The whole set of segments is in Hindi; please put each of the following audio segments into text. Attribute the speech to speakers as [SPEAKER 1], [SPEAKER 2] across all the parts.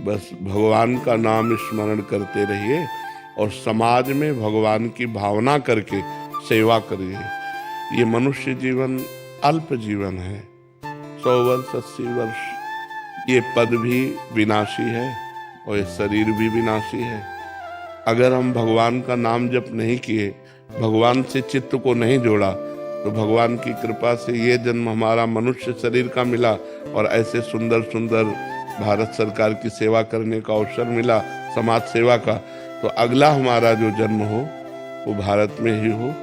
[SPEAKER 1] बस भगवान का नाम स्मरण करते रहिए और समाज में भगवान की भावना करके सेवा करिए। ये मनुष्य जीवन अल्प जीवन है, 100 वर्ष 80 वर्ष। ये पद भी विनाशी है और ये शरीर भी विनाशी है। अगर हम भगवान का नाम जप नहीं किए, भगवान से चित्त को नहीं जोड़ा, तो भगवान की कृपा से ये जन्म हमारा मनुष्य शरीर का मिला और ऐसे सुंदर सुंदर भारत सरकार की सेवा करने का अवसर मिला, समाज सेवा का, तो अगला हमारा जो जन्म हो वो भारत में ही हो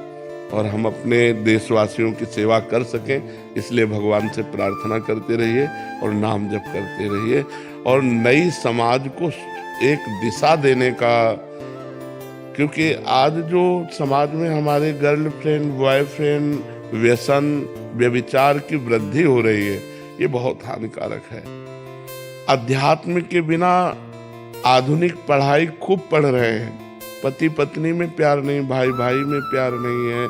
[SPEAKER 1] और हम अपने देशवासियों की सेवा कर सकें। इसलिए भगवान से प्रार्थना करते रहिए और नाम जप करते रहिए और नई समाज को एक दिशा देने का, क्योंकि आज जो समाज में हमारे गर्लफ्रेंड बॉयफ्रेंड व्यसन व्यभिचार की वृद्धि हो रही है, ये बहुत हानिकारक है। अध्यात्म के बिना आधुनिक पढ़ाई खूब पढ़ रहे हैं, पति पत्नी में प्यार नहीं, भाई भाई में प्यार नहीं है,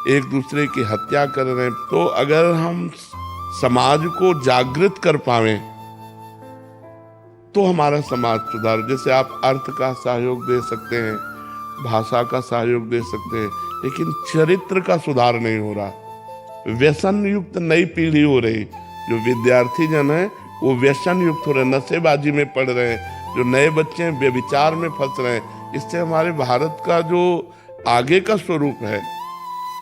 [SPEAKER 1] एक दूसरे की हत्या कर रहे हैं। तो अगर हम समाज को जागृत कर पावें तो हमारा समाज सुधार। जैसे आप अर्थ का सहयोग दे सकते हैं, भाषा का सहयोग दे सकते हैं, लेकिन चरित्र का सुधार नहीं हो रहा। व्यसन युक्त नई पीढ़ी हो रही, जो विद्यार्थी जन है वो व्यसन युक्त हो रहे, नशेबाजी में पड़ रहे हैं, जो नए बच्चे हैं व्यभिचार में फंस रहे हैं। इससे हमारे भारत का जो आगे का स्वरूप है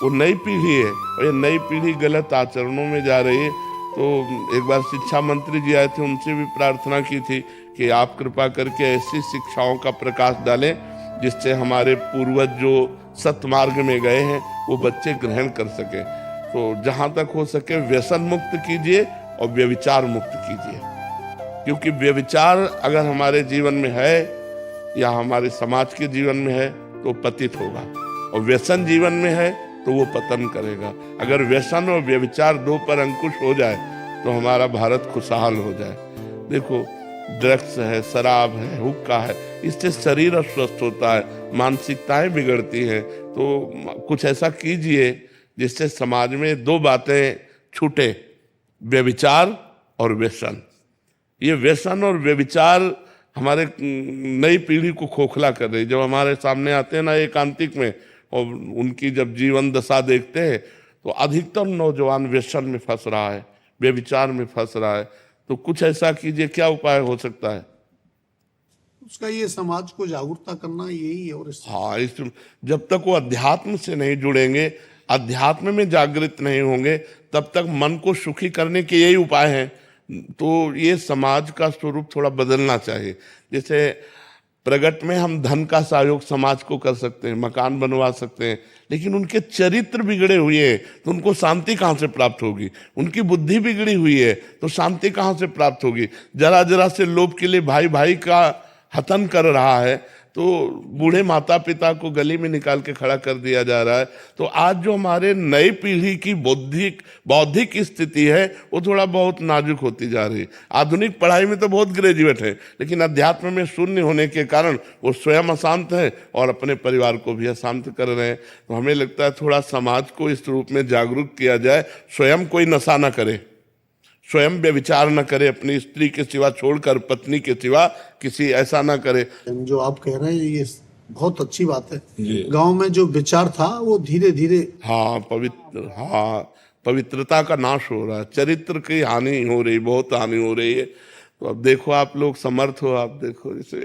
[SPEAKER 1] वो नई पीढ़ी है और ये नई पीढ़ी गलत आचरणों में जा रही है। तो एक बार शिक्षा मंत्री जी आए थे, उनसे भी प्रार्थना की थी कि आप कृपा करके ऐसी शिक्षाओं का प्रकाश डालें जिससे हमारे पूर्वज जो सतमार्ग में गए हैं वो बच्चे ग्रहण कर सके। तो जहाँ तक हो सके व्यसन मुक्त कीजिए और व्यभिचार मुक्त कीजिए, क्योंकि व्यभिचार अगर हमारे जीवन में है या हमारे समाज के जीवन में है तो पतित होगा, और व्यसन जीवन में है तो वो पतन करेगा। अगर व्यसन और व्यभिचार दो पर अंकुश हो जाए तो हमारा भारत खुशहाल हो जाए। देखो, ड्रग्स है, शराब है, हुक्का है, इससे शरीर अस्वस्थ होता है, मानसिकताएं बिगड़ती हैं। तो कुछ ऐसा कीजिए जिससे समाज में दो बातें छूटे, व्यभिचार और व्यसन। ये व्यसन और व्यभिचार हमारे नई पीढ़ी को खोखला कर रही। जब हमारे सामने आते हैं ना एकांतिक में और उनकी जब जीवन दशा देखते हैं तो अधिकतर नौजवान व्यसन में फंस रहा है, व्यभिचार में फंस रहा है। तो कुछ ऐसा कीजिए, क्या उपाय हो सकता है?
[SPEAKER 2] उसका ये समाज को जागरूकता करना यही है। और
[SPEAKER 1] हाँ, जब तक वो अध्यात्म से नहीं जुड़ेंगे, अध्यात्म में जागृत नहीं होंगे, तब तक मन को सुखी करने के यही उपाय हैं। तो ये समाज का स्वरूप थोड़ा बदलना चाहिए। जैसे प्रगट में हम धन का सहयोग समाज को कर सकते हैं, मकान बनवा सकते हैं, लेकिन उनके चरित्र बिगड़े हुए हैं तो उनको शांति कहाँ से प्राप्त होगी? उनकी बुद्धि बिगड़ी हुई है तो शांति कहाँ से प्राप्त होगी? जरा जरा से लोभ के लिए भाई भाई का हतन कर रहा है, तो बूढ़े माता पिता को गली में निकाल के खड़ा कर दिया जा रहा है। तो आज जो हमारे नई पीढ़ी की बौद्धिक स्थिति है वो थोड़ा बहुत नाजुक होती जा रही है। आधुनिक पढ़ाई में तो बहुत ग्रेजुएट है, लेकिन अध्यात्म में शून्य होने के कारण वो स्वयं अशांत है और अपने परिवार को भी अशांत कर रहे हैं। तो हमें लगता है थोड़ा समाज को इस रूप में जागरूक किया जाए, स्वयं कोई नशा न करे, स्वयं व्यभिचार न करे, अपनी स्त्री के सिवा छोड़कर पत्नी के सिवा किसी ऐसा ना करे।
[SPEAKER 2] जो आप कह रहे हैं ये बहुत अच्छी बात है। गांव में जो विचार था वो धीरे धीरे
[SPEAKER 1] पवित्रता का नाश हो रहा है, चरित्र की हानि हो रही, बहुत हानि हो रही है। तो अब देखो, आप लोग समर्थ हो, आप देखो इसे